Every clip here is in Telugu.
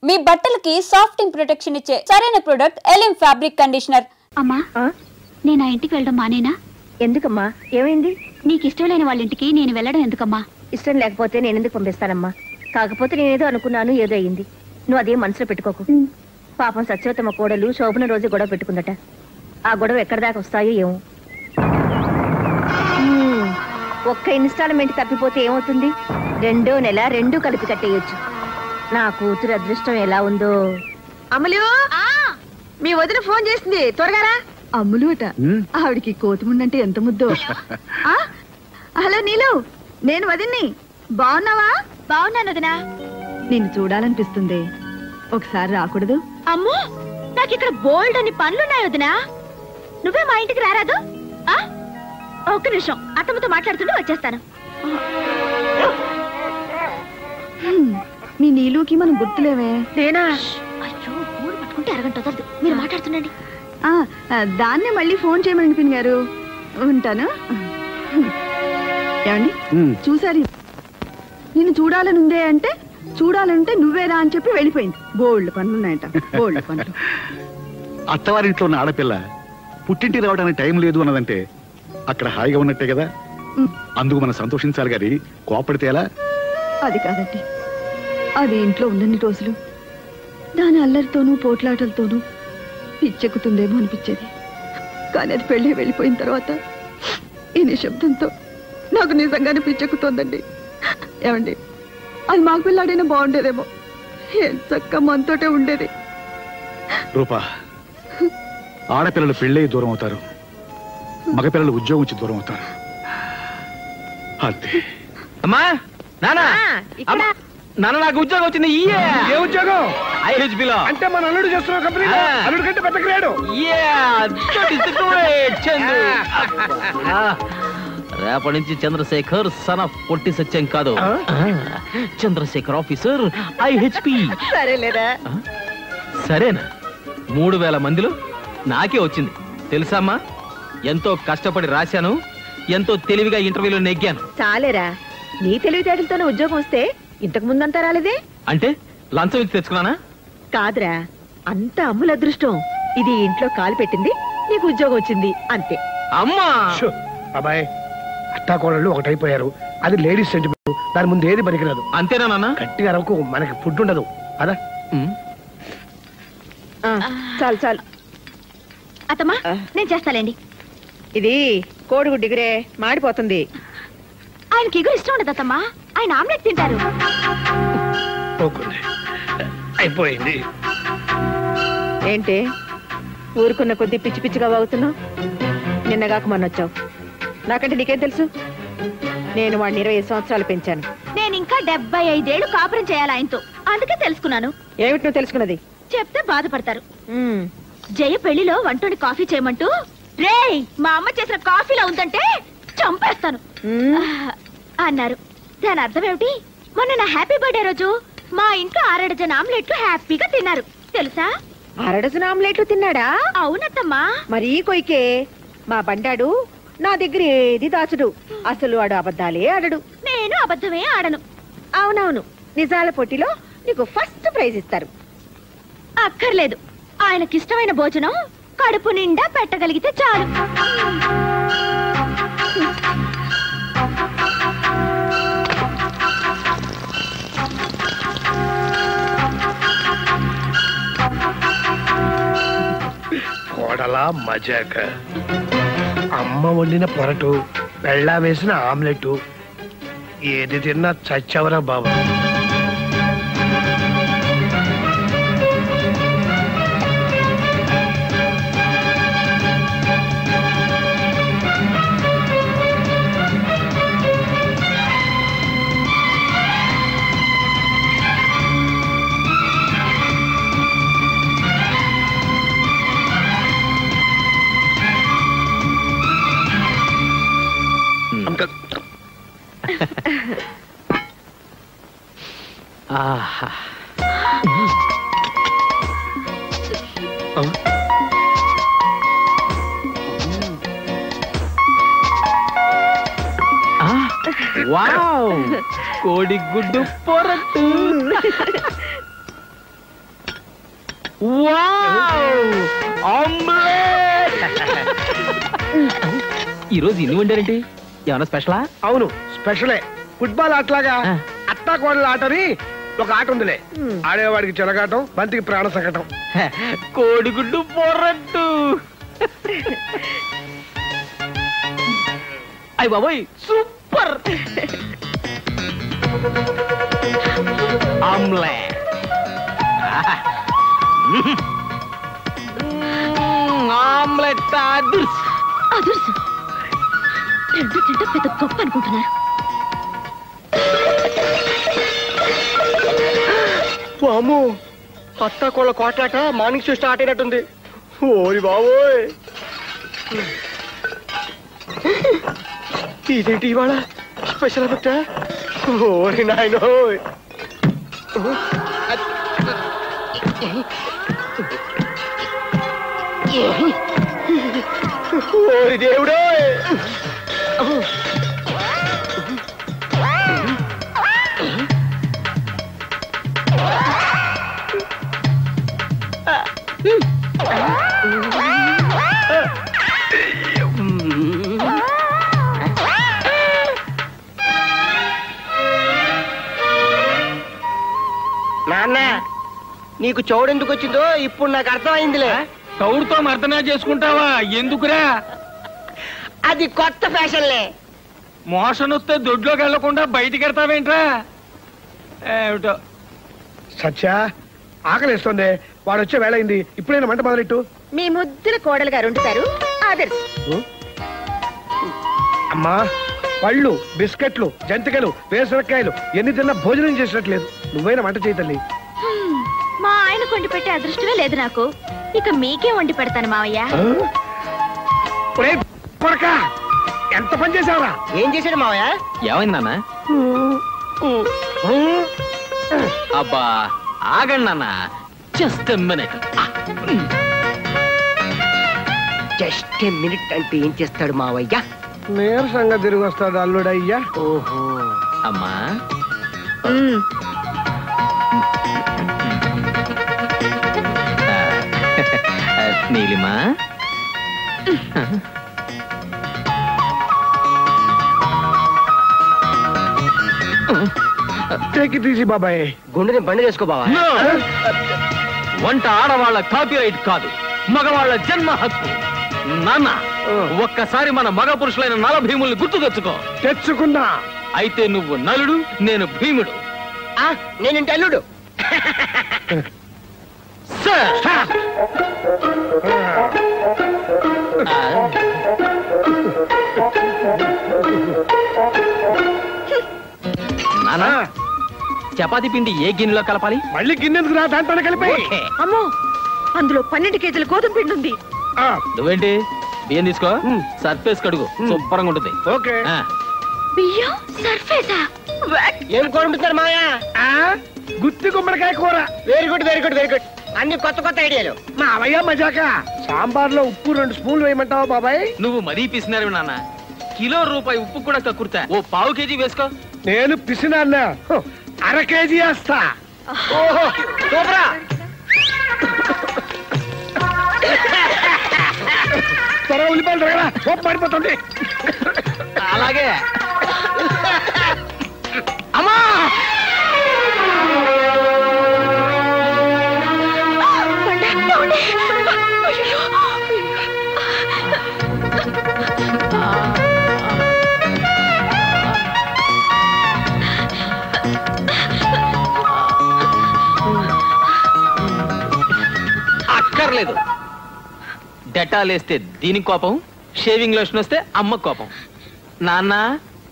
మీ బట్టలకి సాఫ్టింగ్ ప్రొటెక్షన్ ఇచ్చే సరైన ప్రొడక్ట్ ఎలిమ్ ఫ్యాబ్రిక్ కండిషనర్. అమ్మా నేను ఆ ఇంటికి వెళ్ళడం మానేనా? ఎందుకమ్మా? ఏమైంది? నీకు ఇష్టం లేని వాళ్ళ ఇంటికి నేను వెళ్ళడం ఎందుకమ్మా? ఇష్టం లేకపోతే నేను ఎందుకు పంపిస్తానమ్మా? కాకపోతే నేనేదో అనుకున్నాను, ఏదో అయ్యింది. నువ్వు అదే మనసులో పెట్టుకోకు. పాపం సత్యవతమ్మ కోడలు శోభన రోజు గొడవ పెట్టుకుందట. ఆ గొడవ ఎక్కడి దాకా వస్తాయో ఏమో. ఒక్క ఇన్స్టాల్మెంట్ తప్పిపోతే ఏమవుతుంది? 2వ నెల 2 కలిపి కట్టేయచ్చు. నా కూతురు అదృష్టం ఎలా ఉందో. అమలు, మీ వదిన ఫోన్ చేసింది, త్వరగా రా. అమ్ములు అట, ఆవిడికి కోతిముండంటే ఎంత ముద్దో. హలో నీలు, నేను వదిన్ని. బాగున్నావా? బాగున్నాను వదినా. నిన్ను చూడాలనిపిస్తుంది, ఒకసారి రాకూడదు? అమ్మో, నాకు ఇక్కడ బోల్డ్ అని పనులున్నాయి వదినా. నువ్వే మా ఇంటికి రారాదు? ఒక్క నిమిషం, అత్తమ్మతో మాట్లాడుతుంటే వచ్చేస్తాను. మీ నీలుకి మనం గుర్తులేవే. నేనా? అయ్యో, ఫోన్ పట్టుకుంటే అరగంట వదలదు. మీరు మాట్లాడుతుండండి. దాన్నే మళ్ళీ ఫోన్ చేయమని పిన్ గారు. ఉంటాను. ఏమండి చూసారు, నిన్ను చూడాలనుందే అంటే చూడాలంటే నువ్వేరా అని చెప్పి వెళ్ళిపోయింది. బోల్డ్ పనులున్నాయట, బోల్డ్ పనులు. అత్తవారింట్లో ఉన్న ఆడపిల్ల పుట్టింటికి రావడానికి టైం లేదు అన్నదంటే అక్కడ హాయిగా ఉన్నట్టే కదా. అందుకు మనం సంతోషించాలి గారి కోపడితే ఎలా? అది కాదండి, అది ఇంట్లో ఉన్నన్ని రోజులు దాని అల్లరితోనూ పోట్లాటలతోనూ పిచ్చెక్కుతుందేమో అనిపించేది. కానీ అది పెళ్ళి వెళ్ళిపోయిన తర్వాత ఈ నిశ్శబ్దంతో నాకు నిజంగానే పిచ్చెక్కుతోందండి. ఏమండి, అది మాకు పిల్లాడైనా బాగుండేదేమో. చక్క మనతోటే ఉండేది. రూపా, ఆడపిల్లలు పెళ్ళై దూరం అవుతారు, మగపిల్లలు ఉద్యోగం నుంచి దూరం అవుతారు. అంతే. అమ్మా, నాన్న, నాన్న నాకు ఉద్యోగం వచ్చింది. ఏ ఉద్యోగం? ఐహెచ్బిలో. అంటే మన అల్లుడు చేస్తున్న కంపెనీ. అల్లుడు కంటే పెద్ద గ్రేడ్. రేపటి నుంచి చంద్రశేఖర్ సన్ ఆఫ్ పొట్టి సత్యం కాదు, చంద్రశేఖర్ ఆఫీసర్ ఐహెచ్పి. సరేలేదా? సరేనా? 3000 మందిలో నాకే వచ్చింది తెలుసామ్మా. ఎంతో కష్టపడి రాశాను, ఎంతో తెలివిగా ఇంటర్వ్యూలో నెగ్గాను. చాలేరా, నీ తెలివితేటలతోనే ఉద్యోగం వస్తే ఇంతకు ముందంతా రాలేదే. అంటే లంచం ఇచ్చి తెచ్చుకున్నానా? కాదురా, అంత అమ్ముల అదృష్టం. ఇది ఇంట్లో కాలు పెట్టింది, నీకు ఉద్యోగం వచ్చింది అంతే. అమ్మా అబ్బాయి, అత్తాకోడళ్ళు ఒకటైపోయారు. అది లేడీస్ సెంటిమెంట్, దాని ముందు ఏది పనికిరాదు. అంతేనా నాన్న? గట్టిగా అరవకు, మనకి ఫుడ్ ఉండదు. అదా చాలు చాలు. అత్తమ్మా, నేను చేస్తాలేండి. ఇది కోడిగుడ్డు డిగ్రే మాడిపోతుంది. ఆయనకి ఎగురు ఇష్టం ఉండదు అత్తమ్మా, ఆయన ఆమ్లెట్ తింటారు. అయిపోయింది. ఏంటి ఊరుకున్న కొద్ది పిచ్చి పిచ్చిగా వాగుతున్నావు? నిన్నగాక మొన్న వచ్చావు. నాకంటే నీకేం తెలుసు? నేను వాడిని 20 సంవత్సరాలు పెంచాను. నేను ఇంకా 75 ఏళ్ళు కాపురం చేయాలి ఆయనతో, అందుకే తెలుసుకున్నాను. ఏమిటి నువ్వు తెలుసుకున్నది? చెప్తే బాధపడతారు. జయ పెళ్లిలో వంటోని కాఫీ చేయమంటూ, రేయ్ మా అమ్మ చేసిన కాఫీలో ఉందంటే చంపేస్తాను అన్నారు. దాని అర్థం ఏమిటి? మొన్న నా హ్యాపీ బర్త్డే రోజు మా ఇంట్లో 6 డజన్ ఆమ్లెట్లు హ్యాపీగా తిన్నారు తెలుసా? 6 డజన్ ఆమ్లెట్లు తిన్నాడా? అవునత్తమ్మా. మరీ కొయికే. మా బండాడు నా దగ్గర ఏది దాచుడు. అసలు వాడు అబద్ధాలే ఆడడు. నేను అబద్ధమే ఆడను. అవునవును, నిజాల పోటీలో నీకు ఫస్ట్ ప్రైజ్ ఇస్తారు. అక్కర్లేదు, ఆయనకిష్టమైన భోజనం కడుపు నిండా పెట్టగలిగితే చాలు. కోడలా మజాక. అమ్మ వండిన పొరటు, పెళ్ళా వేసిన ఆమ్లెట్, ఏది తిన్నా చచ్చవరా బాబు. వావ్, కోడి గుడ్డు పొరట్టు. ఈరోజు ఇన్ని వండారేంటి? ఏమన్నా స్పెషలా? అవును, స్పెషలే. ఫుట్బాల్ ఆటలాగా అత్తా కోడల ఆటని ఒక ఆట ఉందిలే. ఆడేవాడికి చెలగాటం, బంతికి ప్రాణ సంకటం. కోడిగుడ్డు పొరట్టు. అయ్య బాబోయ్, సూపర్ ఆమ్లెట్. ఆమ్లెట్ అదుర్స్ అదుర్సు. రెండు తింటే పెద్ద గొప్ప అనుకుంటున్నారు. అమ్మో, అత్త కోళ్ళ కోట్లాట మార్నింగ్ షో స్టార్ట్ అయినట్టుంది. ఓరి బాబోయ్, ఇదేంటి ఇవాళ స్పెషల్ ఎఫెక్టా? ఓరి నాయనో. ఓరి దేవుడో. నాన్న, నీకు చౌడు ఎందుకు వచ్చిందో ఇప్పుడు నాకు అర్థమైందిలే. చౌడుతో మర్దనా చేసుకుంటావా? ఎందుకురా? అది కొత్త ఫ్యాషన్లే. మోషన్ వస్తే దొడ్లోకి వెళ్లకుండా బయటికి వెళ్తావేంట్రా? ఏమిటో. సత్య, ఆకలిస్తుంది. వాడు వచ్చే వేళ అయింది. ఇప్పుడైనా మంట మొదలెట్టు. మీ ముద్దుల కోడలు గారు ఉంటారు. ఆదర్శ్. అమ్మా, పళ్ళు, బిస్కెట్లు, జంతికలు, వేసరకాయలు ఎన్ని తిన్నా భోజనం చేసినట్లేదు. నువ్వైనా వంట చేయి తల్లి. మా ఆయన వండి పెట్టే అదృష్టమే లేదు నాకు. ఇక మీకే వండి పెడతాను మావయ్య. ఎంత పని చేసావురా? ఏం చేశాడు మావయ్య? ఏమైంది నాన్న? అబ్బా ఆగండి నాన్న, జస్ట్ మినిట్. జస్ట్ మినిట్ అంటే ఏం చేస్తాడు మావయ్య? నీరసంగా తిరిగి వస్తాడు అల్లుడయ్యా. ఓహో. అమ్మా, నీలిమా, తీసి బాబాయ్, గుండెని బండి చేసుకో బావా. వంట ఆడవాళ్ళ కాపీరైట్ కాదు, మగవాళ్ళ జన్మ హక్కు. నాన్న, ఒక్కసారి మన మగ పురుషులైన నల భీముల్ని గుర్తు తెచ్చుకున్నా. అయితే నువ్వు నలుడు, నేను భీముడు. నేనింటి అల్లుడు. నానా, చపాతి పిండి ఏ గిన్నెలో కలపాలి? మళ్ళీ గిన్నెందుకు రా, దాంట్లోనే కలిపి. అమ్మో, అందులో 12 కేజీల గోధుమ పిండి ఉంది. నువ్వేంటి బియ్యం తీసుకో, సర్ఫేస్ కడుగు, శుభ్రంగా ఉంటుంది. ఓకే. బియ్యం సర్ఫేసా? ఏం కోరుకుంటున్నారు మావయ్య? గుత్తి గుమ్మడికాయ కూర. Very good, very good, very good. అన్ని కొత్త కొత్త ఐడియాలు. మా అవయ్య మజాక. సాంబార్ లో ఉప్పు 2 స్పూన్లు వేయమంటావా బాబాయ్? నువ్వు మరీ పిసినారు నాన్న. కిలో రూపాయి ఉప్పు కూడా కక్కుర్తా. ఓ పావు కేజీ వేసుకో. నేను పిసినా, అర కేజీ వేస్తా. ఓహో, సూపరా. త్వరగా ఉల్లిపాయలు త్వరగా, కోపం పడిపోతుంది. అలాగే. అమ్మా, అక్కర్లేదు. డెటాల్ వేస్తే దీనికి కోపం, షేవింగ్ లోషన్ వస్తే అమ్మ కోపం. నాన్న,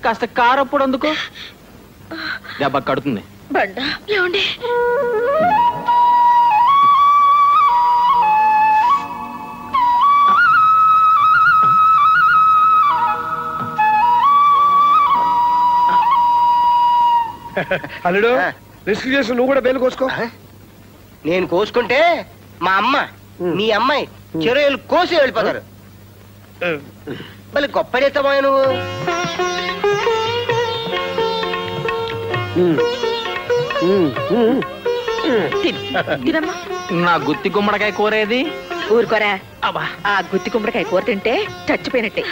కాస్త కారప్పుడు అందుకో, దెబ్బ కడుతుంది. ఏమండి? అల్లుడు, రిస్క్ చేసి నువ్వు కూడా బేలు కోసుకో. నేను కోసుకుంటే మా అమ్మ, మీ అమ్మాయి చెరువులు కోసి వెళ్ళిపోతారు. మళ్ళీ గొప్పడేస్తామా నువ్వు? తినమ్మా. నా గుత్తి గుమ్మడికాయ కూరేది? ఊరుకోరా, ఆ గుత్తి కుమ్మడికాయ కూర తింటే చచ్చిపోయినట్టే.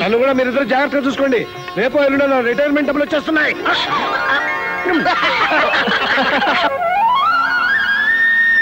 నన్ను కూడా మీరిద్దరు జాగ్రత్తగా చూసుకోండి. రేపు ఎల్లుండో రిటైర్మెంట్ డబ్బులు వచ్చేస్తున్నాయి.